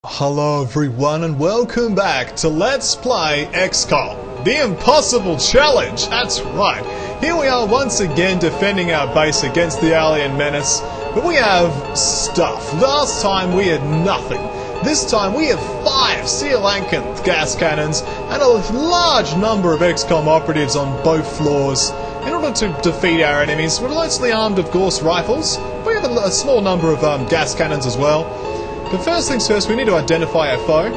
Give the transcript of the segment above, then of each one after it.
Hello everyone and welcome back to Let's Play XCOM, the impossible challenge. That's right, here we are once again defending our base against the alien menace, but we have stuff. Last time we had nothing. This time we have 5 Sea Lankan gas cannons and a large number of XCOM operatives on both floors. In order to defeat our enemies, we're mostly armed, of course, rifles. We have a small number of gas cannons as well. But first things first, we need to identify our foe.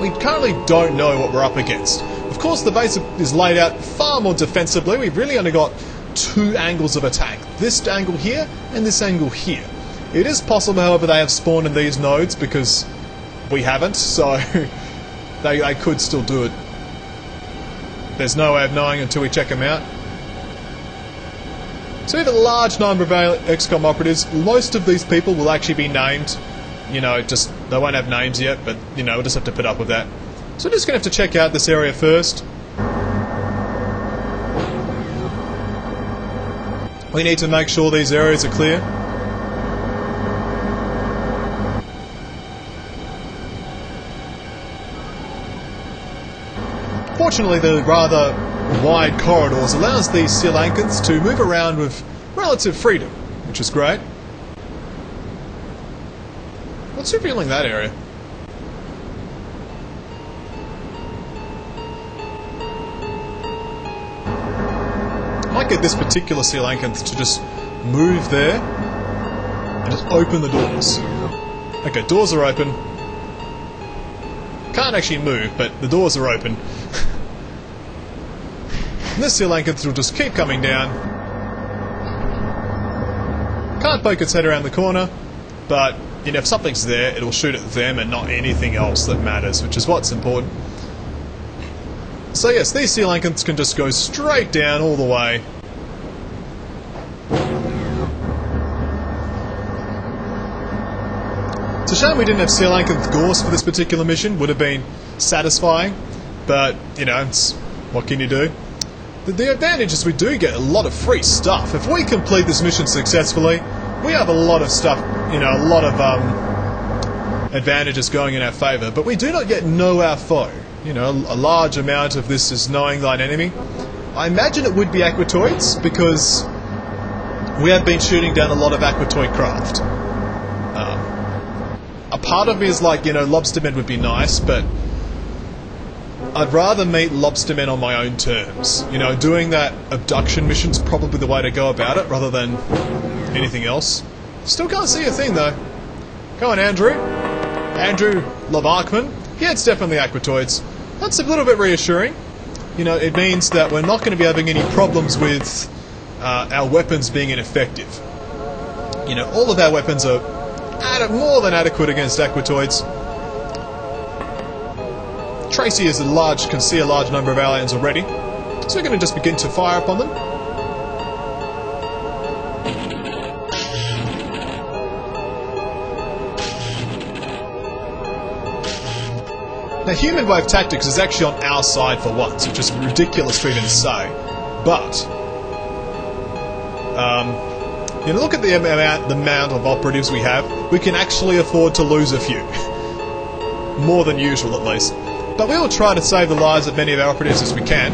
We currently don't know what we're up against. Of course, the base is laid out far more defensively. We've really only got 2 angles of attack. This angle here and this angle here. It is possible, however, they have spawned in these nodes because we haven't, so they could still do it. There's no way of knowing until we check them out. So we have a large number of XCOM operatives. Most of these people will actually be named. You know, just they won't have names yet, but you know, we'll just have to put up with that. So we're just going to have to check out this area first. We need to make sure these areas are clear. Fortunately, the rather wide corridors allows these Sri Lankans to move around with relative freedom, which is great. What's revealing that area? I might get this particular Sri Lankan to just move there and just open the doors. Okay, doors are open. Can't actually move, but the doors are open. This Sri Lankan will just keep coming down. Can't poke its head around the corner, but you know, if something's there, it'll shoot at them and not anything else that matters, which is what's important. So yes, these Sri Lankans can just go straight down all the way. It's a shame we didn't have Sri Lankan Gorse for this particular mission. Would have been satisfying, but you know, what can you do? The advantage is we do get a lot of free stuff. If we complete this mission successfully, we have a lot of stuff, you know, a lot of advantages going in our favour, but we do not yet know our foe. You know, a large amount of this is knowing thine enemy. I imagine it would be Aquatoids, because we have been shooting down a lot of Aquatoid craft. A part of me is like, you know, lobstermen would be nice, but I'd rather meet lobstermen on my own terms. You know, doing that abduction mission's probably the way to go about it, rather than anything else. Still can't see a thing, though. Go on, Andrew. Andrew Lavarkman. Yeah, it's definitely Aquatoids. That's a little bit reassuring. You know, it means that we're not going to be having any problems with our weapons being ineffective. You know, all of our weapons are more than adequate against Aquatoids. Tracy can see a large number of aliens already, so we're going to just begin to fire upon them. Now, human wave tactics is actually on our side for once, which is ridiculous to even say, but you know, look at the amount of operatives we have. We can actually afford to lose a few, more than usual at least. But we will try to save the lives of many of our operatives as we can.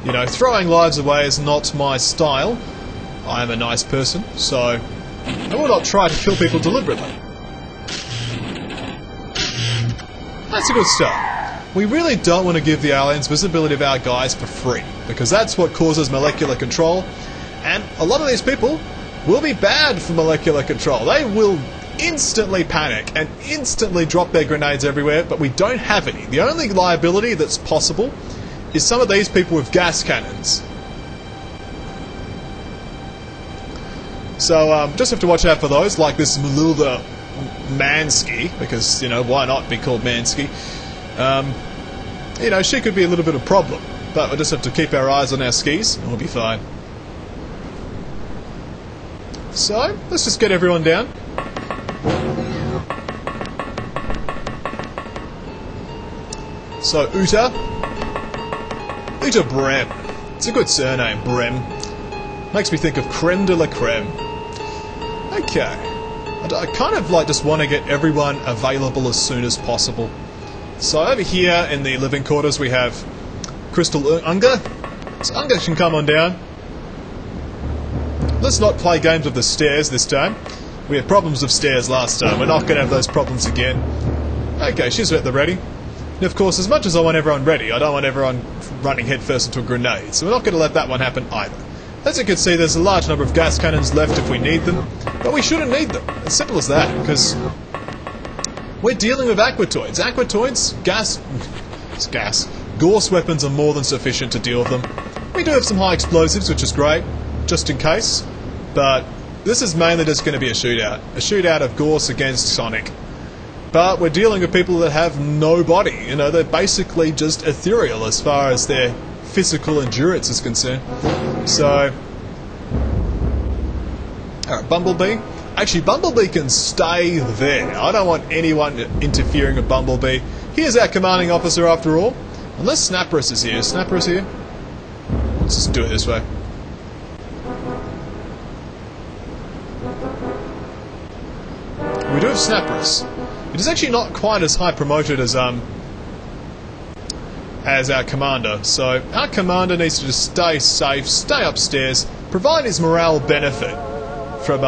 You know, throwing lives away is not my style. I am a nice person, so I will not try to kill people deliberately. That's a good start. We really don't want to give the aliens visibility of our guys for free, because that's what causes molecular control, and a lot of these people will be bad for molecular control. They will instantly panic and instantly drop their grenades everywhere, but we don't have any. The only liability that's possible is some of these people with gas cannons. So just have to watch out for those, like this Malilda Mansky, because, you know, why not be called Mansky? You know, she could be a little bit of a problem, but we'll just have to keep our eyes on our skis and we'll be fine. So, let's just get everyone down. So, Uta Brem. It's a good surname, Brem. Makes me think of creme de la creme. Okay. I kind of like just want to get everyone available as soon as possible. So over here in the living quarters we have Crystal Unger. So Unger can come on down. Let's not play games of the stairs this time. We had problems with stairs last time. We're not going to have those problems again. Okay, she's at the ready. And of course, as much as I want everyone ready, I don't want everyone running headfirst into a grenade. So we're not going to let that one happen either. As you can see, there's a large number of gas cannons left if we need them. But we shouldn't need them. As simple as that. Because we're dealing with aquatoids. Aquatoids, gas. Gauss weapons are more than sufficient to deal with them. We do have some high explosives, which is great. Just in case. But this is mainly just going to be a shootout. A shootout of Gauss against Sonic. But we're dealing with people that have no body. You know, they're basically just ethereal as far as their physical endurance is concerned. So... Alright, Bumblebee. Actually, Bumblebee can stay there. I don't want anyone interfering with Bumblebee. He is our commanding officer after all. Unless Snapperus is here. Is Snapperus here? Let's just do it this way. We do have Snapperus. It is actually not quite as high promoted as our commander. So our commander needs to just stay safe, stay upstairs, provide his morale benefit from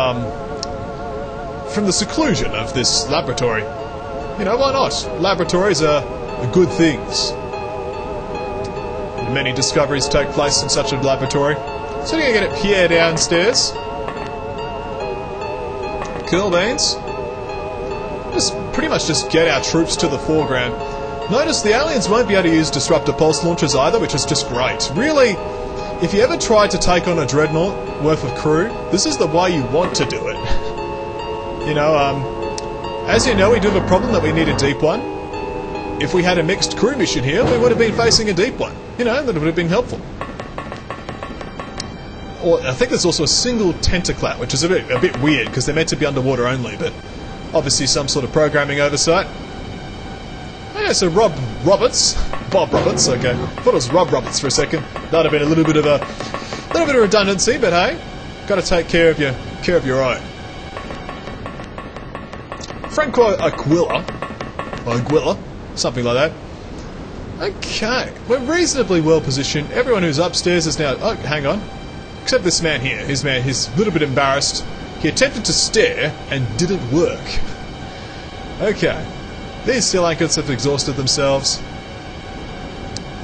the seclusion of this laboratory. You know, why not? Laboratories are good things. Many discoveries take place in such a laboratory. So we're going to get Pierre downstairs. Cool beans. Pretty much just get our troops to the foreground. Notice the aliens won't be able to use disruptor pulse launchers either, which is just great. Really, if you ever tried to take on a dreadnought worth of crew, this is the way you want to do it. You know, as you know, we do have a problem that we need a deep one. If we had a mixed crew mission here, we would have been facing a deep one. You know, that would have been helpful. Or I think there's also a single tentaclat, which is a bit weird because they're meant to be underwater only, but obviously some sort of programming oversight. Oh yeah, so Bob Roberts, okay. Thought it was Rob Roberts for a second. That'd have been a little bit of redundancy, but hey, got to take care of your own. Franco Aguila, something like that. Okay, we're reasonably well positioned. Everyone who's upstairs is now. Oh, hang on. Except this man here. He's a little bit embarrassed. He attempted to stare and didn't work. Okay. These steel anchors have exhausted themselves.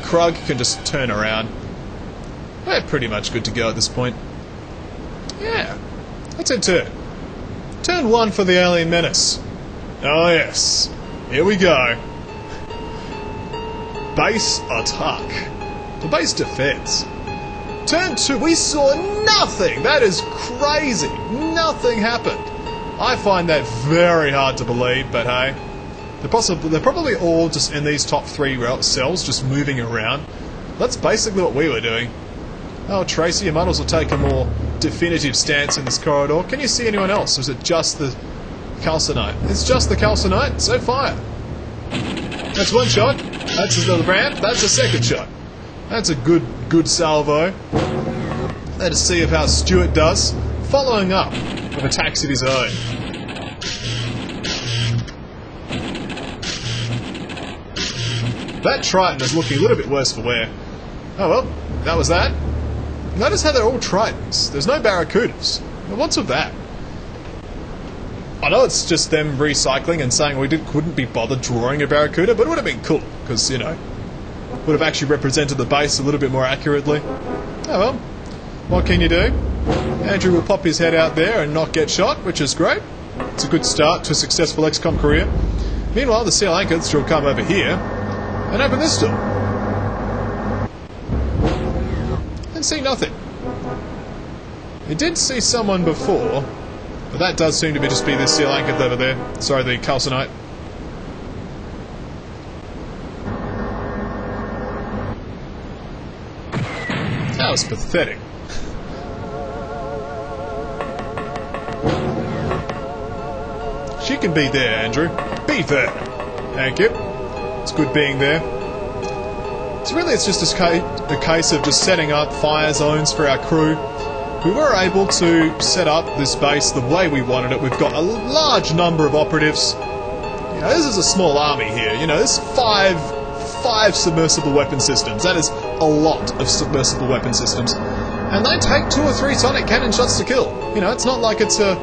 Krug can just turn around. We're pretty much good to go at this point. Yeah. Let's end turn. Turn 1 for the alien menace. Oh yes. Here we go. Base attack. The base defense. Turn 2, we saw nothing! That is crazy! Nothing happened! I find that very hard to believe, but hey. They're probably all just in these top 3 cells, just moving around. That's basically what we were doing. Oh, Tracy, you might as well take a more definitive stance in this corridor. Can you see anyone else, or is it just the calcinite? It's just the calcinite, so fire! That's one shot. That's another ramp. That's a second shot. That's a good salvo. Let us see how Stuart does. Following up with attacks of his own. That Triton is looking a little bit worse for wear. Oh well, that was that. Notice how they're all Tritons. There's no Barracudas. What's with that? I know it's just them recycling and saying we couldn't be bothered drawing a Barracuda, but it would have been cool, because, you know, would have actually represented the base a little bit more accurately. Oh well, what can you do? Andrew will pop his head out there and not get shot, which is great. It's a good start to a successful XCOM career. Meanwhile, the steel anchors will come over here and open this door. And see nothing. We did see someone before, but that does seem to just be the steel anchor over there. Sorry, the calcinite. That was pathetic. She can be there, Andrew. Be there. Thank you. It's good being there. So really it's just a case of just setting up fire zones for our crew. we were able to set up this base the way we wanted it. We've got a large number of operatives. You know, this is a small army here. You know, there's five submersible weapon systems. That is a lot of submersible weapon systems. And they take 2 or 3 sonic cannon shots to kill. You know, it's not like it's a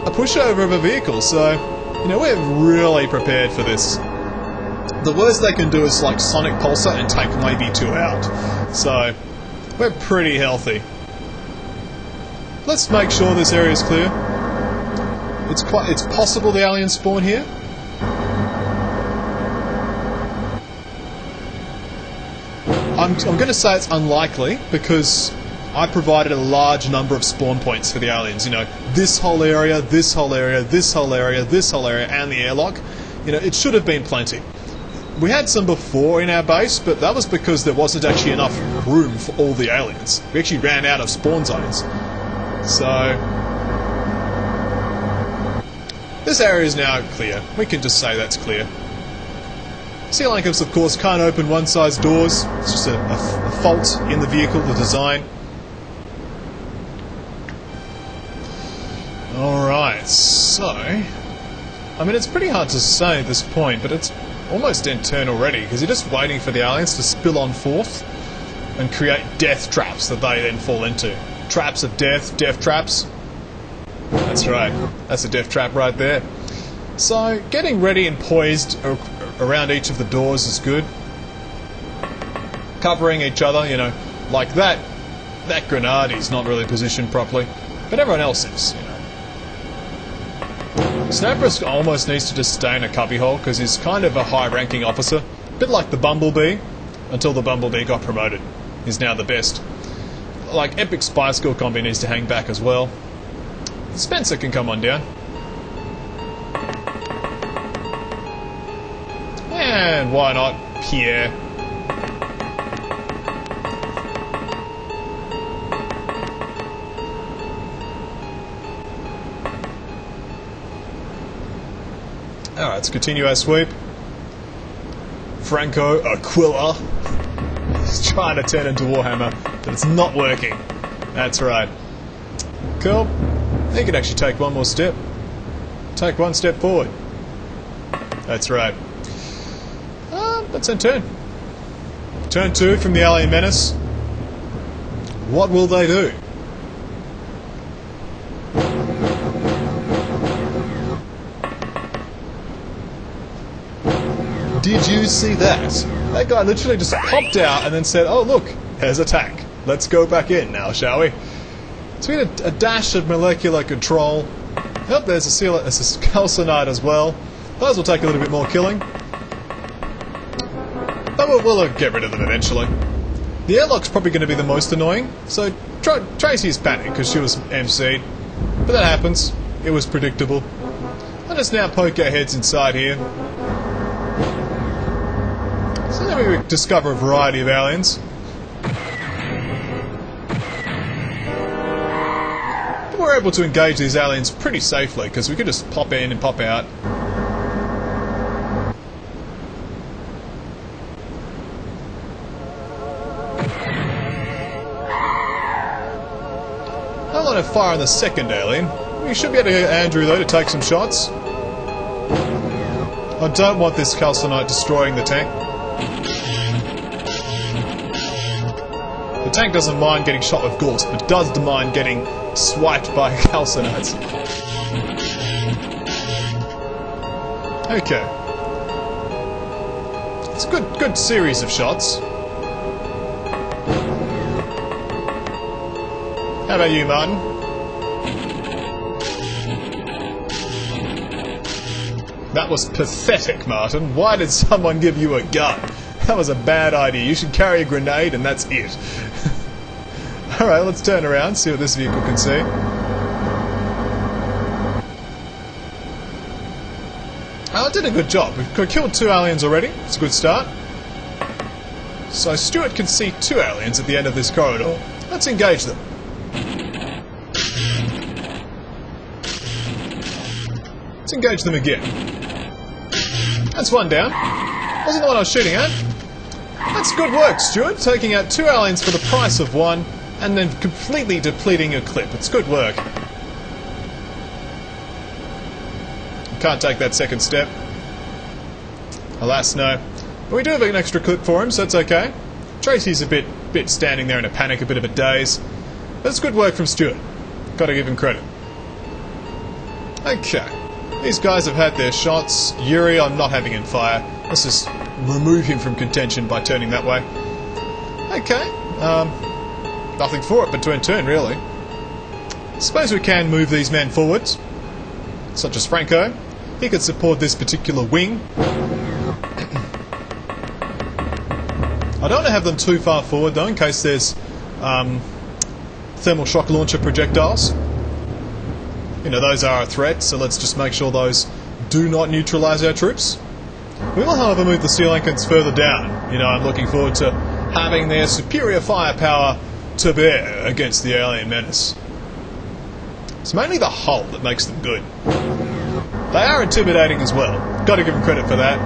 pushover of a vehicle, so, you know, we're really prepared for this. The worst they can do is like sonic pulsar and take maybe 2 out. So, we're pretty healthy. Let's make sure this area is clear. It's possible the aliens spawn here. I'm going to say it's unlikely because I provided a large number of spawn points for the aliens. You know, this whole area, this whole area, this whole area, this whole area, and the airlock. You know, it should have been plenty. We had some before in our base, but that was because there wasn't actually enough room for all the aliens. We actually ran out of spawn zones. So, this area is now clear. We can just say that's clear. Sea Lion Cubs, of course, can't open one-size doors. It's just a fault in the vehicle, the design. Alright, so... I mean, it's pretty hard to say at this point, but it's almost end turn already, because you're just waiting for the aliens to spill on forth and create death traps that they then fall into. Traps of death, death traps. That's right, that's a death trap right there. So, getting ready and poised around each of the doors is good. Covering each other, you know, like that grenade is not really positioned properly, but everyone else is, you know. Snapper almost needs to just stay in a cubbyhole because he's kind of a high-ranking officer, a bit like the Bumblebee, until the Bumblebee got promoted. He's now the best. Like, Epic Spy Skill Combi needs to hang back as well. Spencer can come on down. And why not Pierre? Alright, let's continue our sweep. Franco Aquila. He's trying to turn into Warhammer, but it's not working. That's right. Cool. He could actually take one more step. Take one step forward. That's right. Let's end turn. Turn 2 from the Alien Menace. What will they do? Did you see that? That guy literally just popped out and then said, oh look, there's a tank. Let's go back in now, shall we? So we had a dash of molecular control. Oh, there's a calcinite as well. Those will take a little bit more killing. But we'll get rid of them eventually. The airlock's probably going to be the most annoying. So Tracy's panicked because she was MC'd. But that happens. It was predictable. Let us now poke our heads inside here. So then we discover a variety of aliens. But we're able to engage these aliens pretty safely because we could just pop in and pop out. I'll let it fire on the second alien. We should be able to get Andrew though to take some shots. I don't want this calcinite destroying the tank. The tank doesn't mind getting shot with ghosts, but does mind getting swiped by calcinites. Okay. It's a good series of shots. How about you, Martin? That was pathetic, Martin. Why did someone give you a gun? That was a bad idea. You should carry a grenade and that's it. Alright, let's turn around, see what this vehicle can see. I did a good job. We've killed 2 aliens already. It's a good start. So Stuart can see 2 aliens at the end of this corridor. Let's engage them. Let's engage them again. That's one down. Wasn't the one I was shooting at. That's good work, Stuart. Taking out 2 aliens for the price of 1. and then completely depleting your clip. It's good work. Can't take that second step. Alas, no. But we do have an extra clip for him, so that's okay. Tracy's a bit standing there in a panic, a bit of a daze. But it's good work from Stuart. Gotta give him credit. Okay. These guys have had their shots. Yuri, I'm not having him fire. Let's just remove him from contention by turning that way. Okay. Nothing for it but to turn, really. Suppose we can move these men forwards. Such as Franco. He could support this particular wing. I don't want to have them too far forward though, in case there's thermal shock launcher projectiles. You know, those are a threat, so let's just make sure those do not neutralise our troops. We will, however, move the Sea Lankans further down. You know, I'm looking forward to having their superior firepower to bear against the alien menace. It's mainly the hull that makes them good. They are intimidating as well. Got to give them credit for that.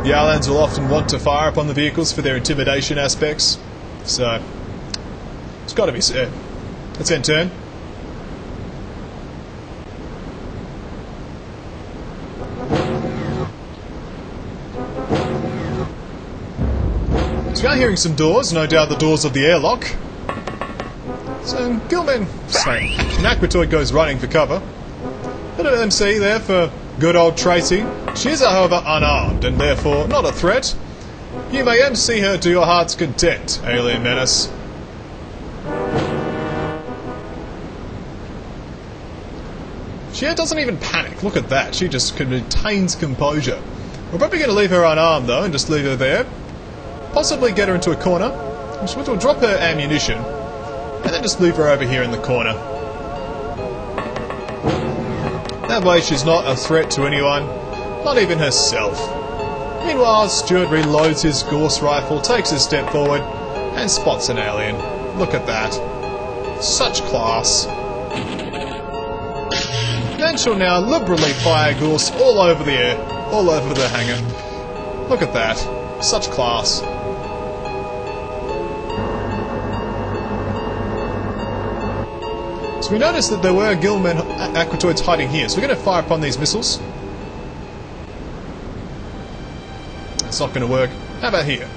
The aliens will often want to fire upon the vehicles for their intimidation aspects, so it's got to be said. Let's end turn. So we are hearing some doors, no doubt the doors of the airlock. So Gilman, sorry, an Aquatoid goes running for cover. Bit of MC there for good old Tracy. She is, however, unarmed and therefore not a threat. You may MC her to your heart's content, alien menace. She doesn't even panic. Look at that. She just retains composure. We're probably going to leave her unarmed though and just leave her there. Possibly get her into a corner. We'll drop her ammunition and then just leave her over here in the corner. That way she's not a threat to anyone, not even herself. Meanwhile, Stuart reloads his Gauss rifle, takes a step forward, and spots an alien. Look at that. Such class. Then she'll now liberally fire Gauss all over the air, all over the hangar. Look at that. Such class. So we noticed that there were Gilman Aquatoids hiding here, so we're going to fire upon these missiles. It's not going to work. How about here?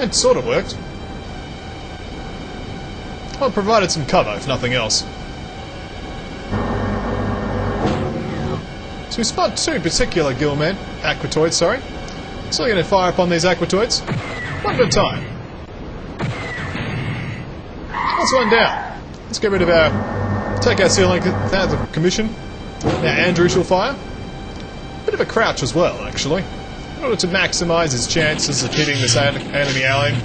It sort of worked. Well, it provided some cover, if nothing else. So we spot two particular Gilman Aquatoids, sorry. So we're going to fire upon these Aquatoids. One at a time. That's one down. Let's get rid of our... Take our Sea Lankan out of commission. Now Andrew shall fire. Bit of a crouch as well, actually. In order to maximise his chances of hitting this enemy alien.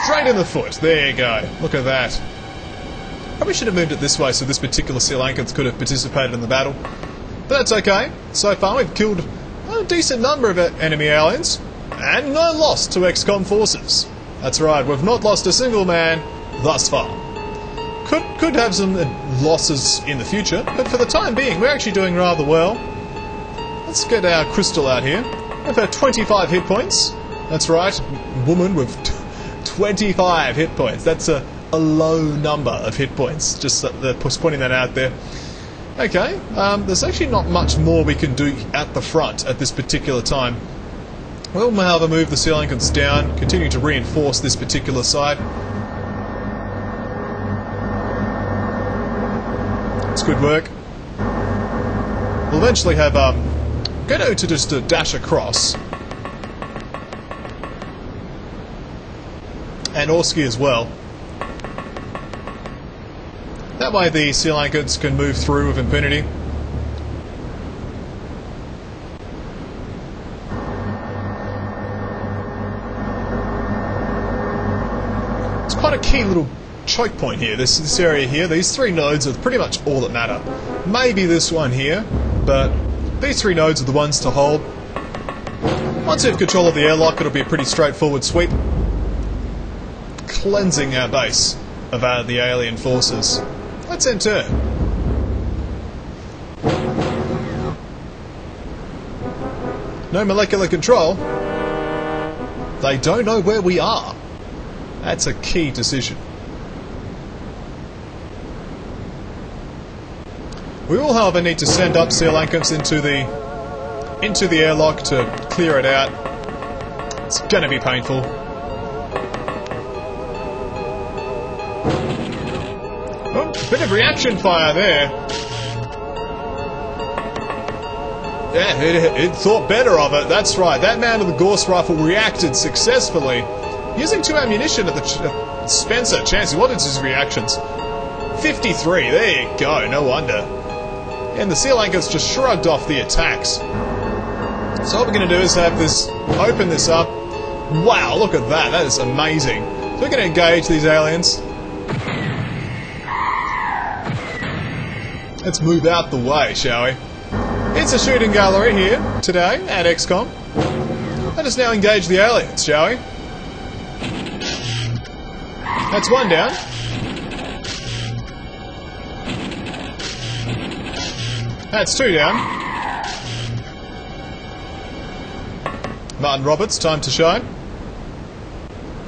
Straight in the foot. There you go. Look at that. Probably should have moved it this way so this particular Sea Lankans could have participated in the battle. But that's okay. So far we've killed a decent number of enemy aliens. And no loss to XCOM forces. That's right, we've not lost a single man thus far. Could have some losses in the future, but for the time being, we're actually doing rather well. Let's get our crystal out here. We've had 25 hit points. That's right, woman with 25 hit points. That's a low number of hit points. Just pointing that out there. Okay, there's actually not much more we can do at the front at this particular time. We'll, however, move the Sea Lankans down, continue to reinforce this particular side. It's good work. We'll eventually have Ghetto to just dash across. And Orski as well. That way the Sea Lankans can move through with impunity. Quite a key little choke point here, this area here. These three nodes are pretty much all that matter. Maybe this one here, but these three nodes are the ones to hold. Once we have control of the airlock, it'll be a pretty straightforward sweep. Cleansing our base of the alien forces. Let's end turn. No molecular control. They don't know where we are. That's a key decision. We will, however, need to send up Sea Lankers into the airlock to clear it out. It's going to be painful. Oh, a bit of reaction fire there. Yeah, it thought better of it. That's right. That man with the Gauss rifle reacted successfully. Using 2 ammunition at the Spencer. Chancey, what is his reactions? 53. There you go. No wonder. And the Sea Lankers just shrugged off the attacks. So what we're going to do is have this, open this up. Wow, look at that. That is amazing. So we're going to engage these aliens. Let's move out the way, shall we? It's a shooting gallery here today at XCOM. Let us now engage the aliens, shall we? That's one down. That's 2 down. Martin Roberts, time to shine.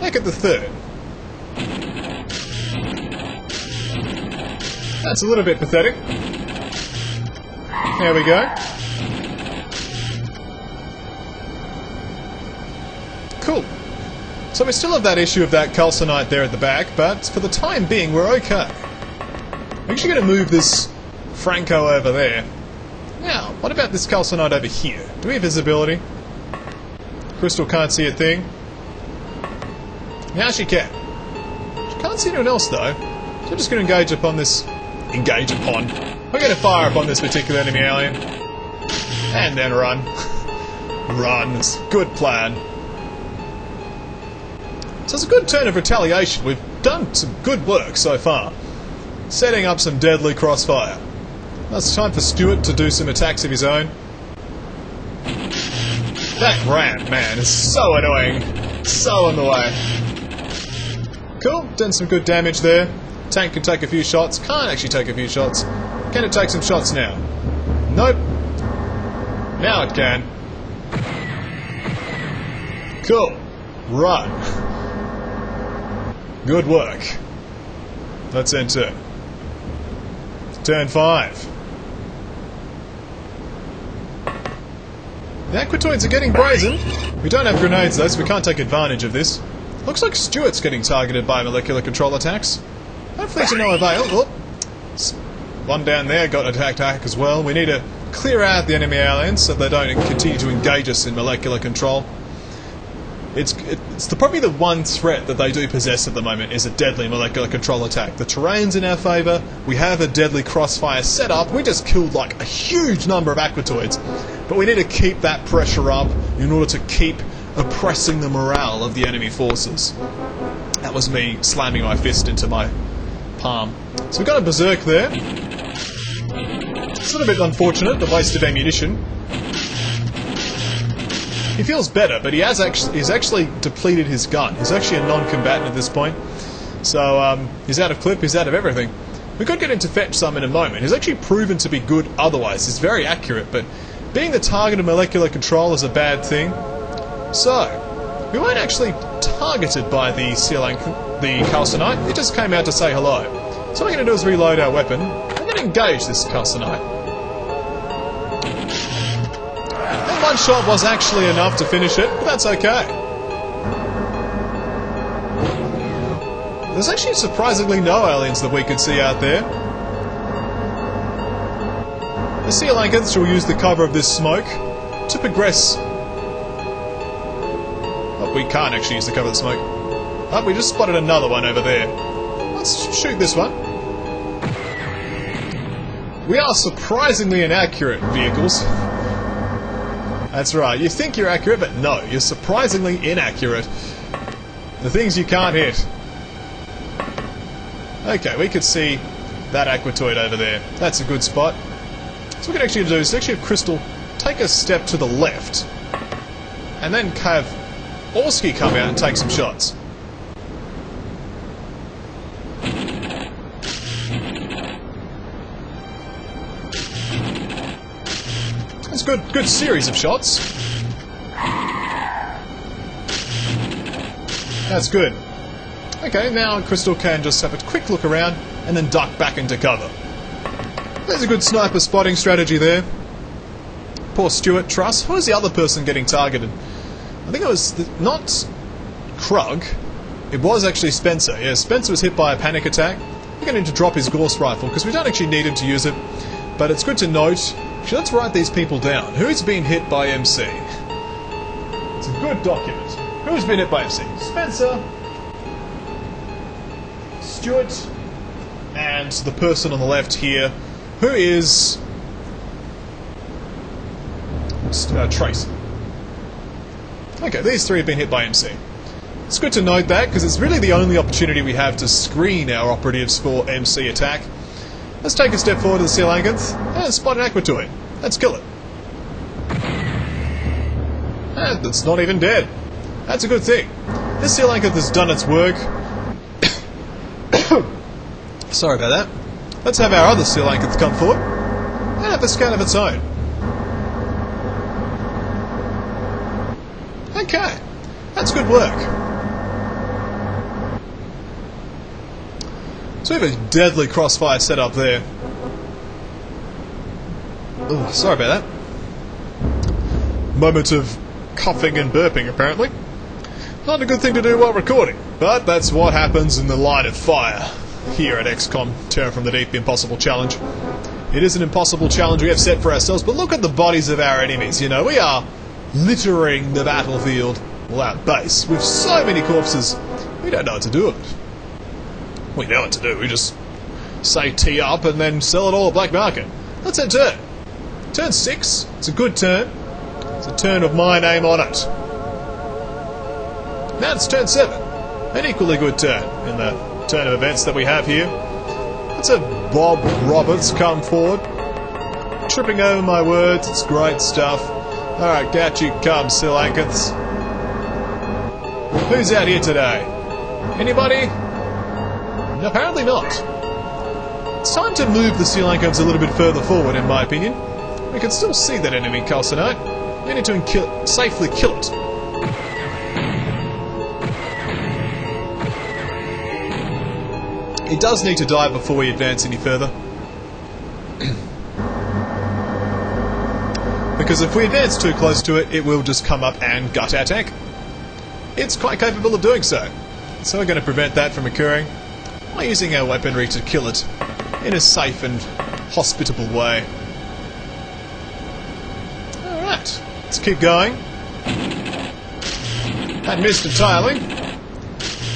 Look at the 3rd. That's a little bit pathetic. There we go. Cool. So we still have that issue of that calcinite there at the back, but for the time being we're okay. I'm actually going to move this Franco over there. Now, what about this calcinite over here? Do we have visibility? Crystal can't see a thing. Now she can. She can't see anyone else though. So we're just going to engage upon this... Engage upon. We're going to fire upon this particular enemy alien. And then run. Run. It's a good plan. So it's a good turn of retaliation. We've done some good work so far. Setting up some deadly crossfire. Now it's time for Stuart to do some attacks of his own. That ramp, man, is so annoying. So in the way. Cool, done some good damage there. Tank can take a few shots. Can't actually take a few shots. Can it take some shots now? Nope. Now it can. Cool. Run. Good work. Let's enter. Turn 5. The Aquatoids are getting brazen. We don't have grenades though, so we can't take advantage of this. Looks like Stuart's getting targeted by molecular control attacks. Hopefully to no avail. Oh, one down there got an attack as well. We need to clear out the enemy aliens so they don't continue to engage us in molecular control. It's probably the one threat that they do possess at the moment is a deadly molecular control attack. The terrain's in our favour, we have a deadly crossfire set up, we just killed like a huge number of Aquatoids. But we need to keep that pressure up in order to keep oppressing the morale of the enemy forces. That was me slamming my fist into my palm. So we've got a berserk there. It's a little bit unfortunate, the waste of ammunition. He feels better, but he's actually depleted his gun. He's actually a non-combatant at this point. So he's out of clip, he's out of everything. We could get him to fetch some in a moment. He's actually proven to be good otherwise. He's very accurate, but being the target of molecular control is a bad thing. So, we weren't actually targeted by the calcinite. It just came out to say hello. So what we're going to do is reload our weapon. I'm going to engage this calcinite. One shot was actually enough to finish it, but that's okay. There's actually surprisingly no aliens that we could see out there. The Sea Lankers will use the cover of this smoke to progress. Oh, we can't actually use the cover of the smoke. Oh, we just spotted another one over there. Let's shoot this one. We are surprisingly inaccurate vehicles. That's right, you think you're accurate, but no, you're surprisingly inaccurate. The things you can't hit. Okay, we could see that Aquatoid over there. That's a good spot. So what we can actually do is actually have Crystal take a step to the left, and then have Orski come out and take some shots. Good series of shots. That's good. Okay, now Crystal can just have a quick look around and then duck back into cover. There's a good sniper spotting strategy there. Poor Stuart Truss. Who was the other person getting targeted? I think it was not Krug. It was actually Spencer. Yeah, Spencer was hit by a panic attack. We're going to need to drop his Gorse rifle because we don't actually need him to use it. But it's good to note. Actually, let's write these people down. Who's been hit by MC? It's a good document. Who's been hit by MC? Spencer, Stuart, and the person on the left here, who is Tracy. Okay, these three have been hit by MC. It's good to note that, because it's really the only opportunity we have to screen our operatives for MC attack. Let's take a step forward to the Sea Lankanth and spot an Aquatoid. Let's kill it. And it's not even dead. That's a good thing. This Sea Lankanth has done its work. Sorry about that. Let's have our other Sea Lankanth come forward and have a scan of its own. Okay, that's good work. So we have a deadly crossfire set up there. Oh, sorry about that. Moment of coughing and burping, apparently. Not a good thing to do while recording, but that's what happens in the line of fire here at XCOM Terror from the Deep, the Impossible Challenge. It is an impossible challenge we have set for ourselves, but look at the bodies of our enemies, you know, we are littering the battlefield, well, our base, with so many corpses, we don't know what to do with it. We know what to do, we just say tee up and then sell it all at black market. Let's end turn. Turn 6, it's a good turn. It's a turn of my name on it. Now it's turn 7, an equally good turn in the turn of events that we have here. Let's have Bob Roberts come forward. Tripping over my words, it's great stuff. Alright, out you come, Sea Lankanths. Who's out here today? Anybody? Apparently not. It's time to move the Sea Lankanths a little bit further forward, in my opinion. We can still see that enemy Calcinite. We need to safely kill it. It does need to die before we advance any further. Because if we advance too close to it, it will just come up and gut our tank. It's quite capable of doing so. So we're going to prevent that from occurring by using our weaponry to kill it in a safe and hospitable way. Alright, let's keep going. That missed entirely.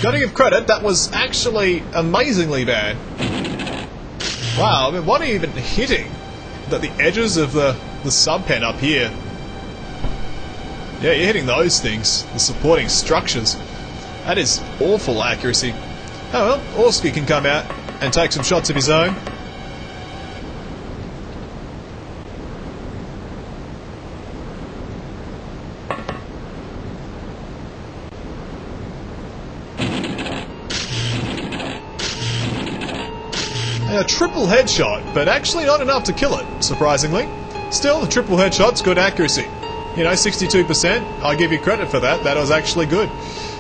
Gotta give credit, that was actually amazingly bad. Wow, I mean, what are you even hitting? The edges of the sub-pen up here. Yeah, you're hitting those things, the supporting structures. That is awful accuracy. Oh well, Orsky can come out and take some shots of his own. A triple headshot, but actually not enough to kill it, surprisingly. Still, the triple headshot's good accuracy. You know, 62%, I'll give you credit for that, that was actually good.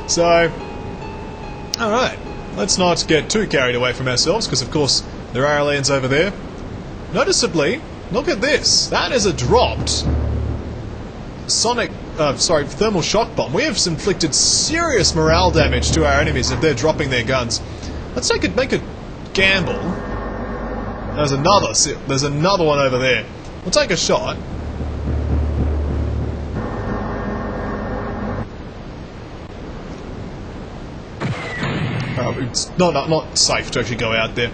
So, alright, let's not get too carried away from ourselves, because of course there are aliens over there. Noticeably, look at this, that is a dropped thermal shock bomb. We have inflicted serious morale damage to our enemies if they're dropping their guns. Let's make a gamble. There's another one over there. We'll take a shot. It's not safe to actually go out there.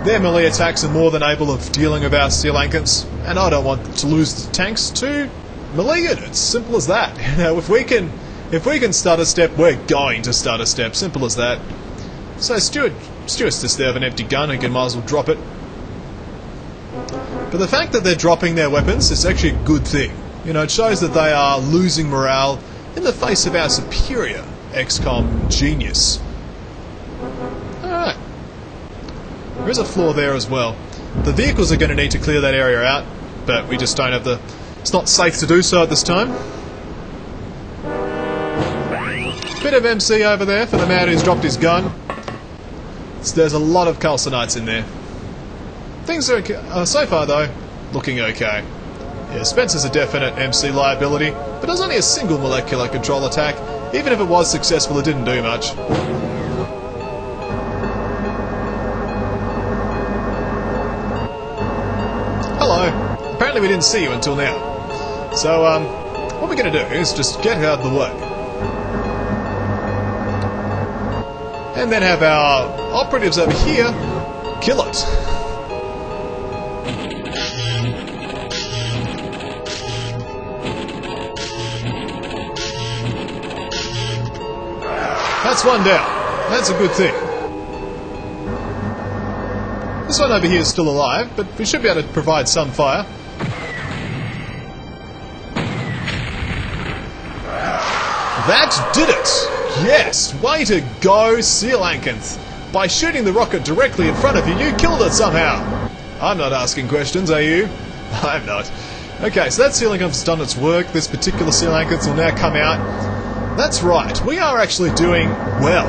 Their melee attacks are more than able of dealing with our Sea Lankanths, and I don't want to lose the tanks to melee units. Simple as that. You know, if we can start a step, we're going to start a step. Simple as that. So Stuart's just there with an empty gun, and he might as well drop it. But the fact that they're dropping their weapons is actually a good thing. You know, it shows that they are losing morale in the face of our superior XCOM genius. Alright. There is a floor there as well. The vehicles are going to need to clear that area out, but we just don't have the... It's not safe to do so at this time. Bit of MC over there for the man who's dropped his gun. So there's a lot of calcinites in there. Things are so far though, looking okay. Yeah, Spencer's a definite MC liability, but there's only a single molecular control attack. Even if it was successful, it didn't do much. Hello. Apparently we didn't see you until now. So, what we're going to do is just get out of the way. And then have our operatives over here kill it. That's one down. That's a good thing. This one over here is still alive, but we should be able to provide some fire. That did it! Yes! Way to go, Sealankinth! By shooting the rocket directly in front of you, you killed it somehow! I'm not asking questions, are you? I'm not. Okay, so that Sealankinth's done its work. This particular Sealankinth will now come out. That's right, we are actually doing well.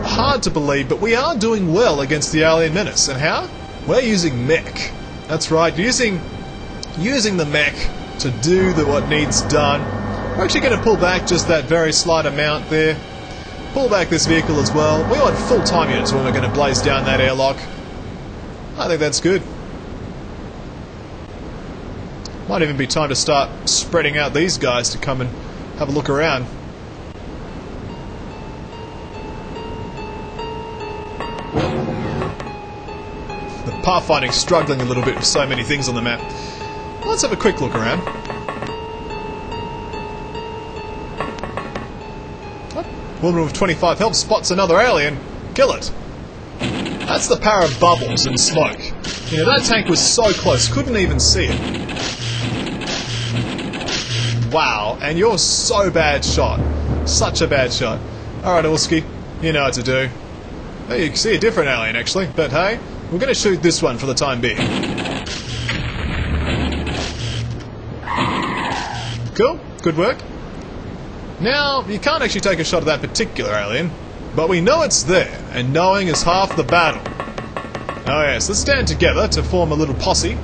Hard to believe, but we are doing well against the alien menace. And how? We're using mech. That's right, using the mech to do what needs done. We're actually going to pull back just that very slight amount there. Pull back this vehicle as well. We want full-time units when we're going to blaze down that airlock. I think that's good. Might even be time to start spreading out these guys to come and have a look around. The pathfinding's struggling a little bit with so many things on the map. Let's have a quick look around. Woman with 25 health spots another alien. Kill it. That's the power of bubbles and smoke. You know, that tank was so close, couldn't even see it. Wow, and you're so bad shot. Such a bad shot. Alright, Ulski, you know what to do. Oh, you can see a different alien, actually. But hey, we're going to shoot this one for the time being. Cool, good work. Now, you can't actually take a shot at that particular alien, but we know it's there, and knowing is half the battle. Oh yes, let's stand together to form a little posse.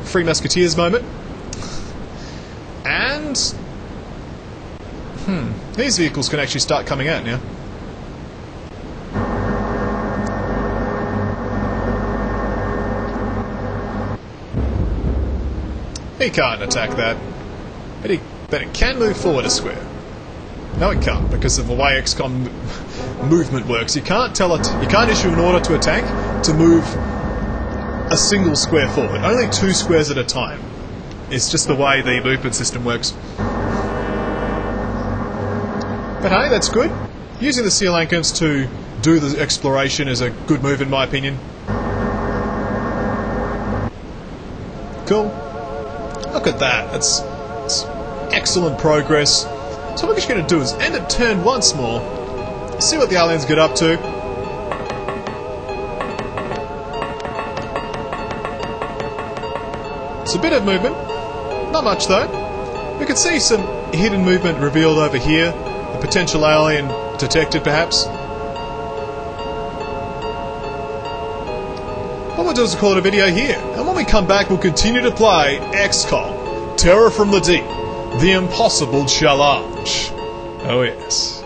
Free Musketeers moment. And these vehicles can actually start coming out now. He can't attack that, but it can move forward a square. No, it can't, because of the way XCOM movement works. You can't tell it. You can't issue an order to a tank to move a single square forward. Only 2 squares at a time. It's just the way the movement system works. But hey, that's good. Using the Sealankinths to do the exploration is a good move in my opinion. Cool. Look at that. That's excellent progress. So what we're just going to do is end it turn once more. See what the aliens get up to. It's a bit of movement. Not much though. We can see some hidden movement revealed over here. A potential alien detected perhaps. What we'll do is call it a video here. And when we come back we'll continue to play XCOM, Terror from the Deep, the Impossible Challenge. Oh yes.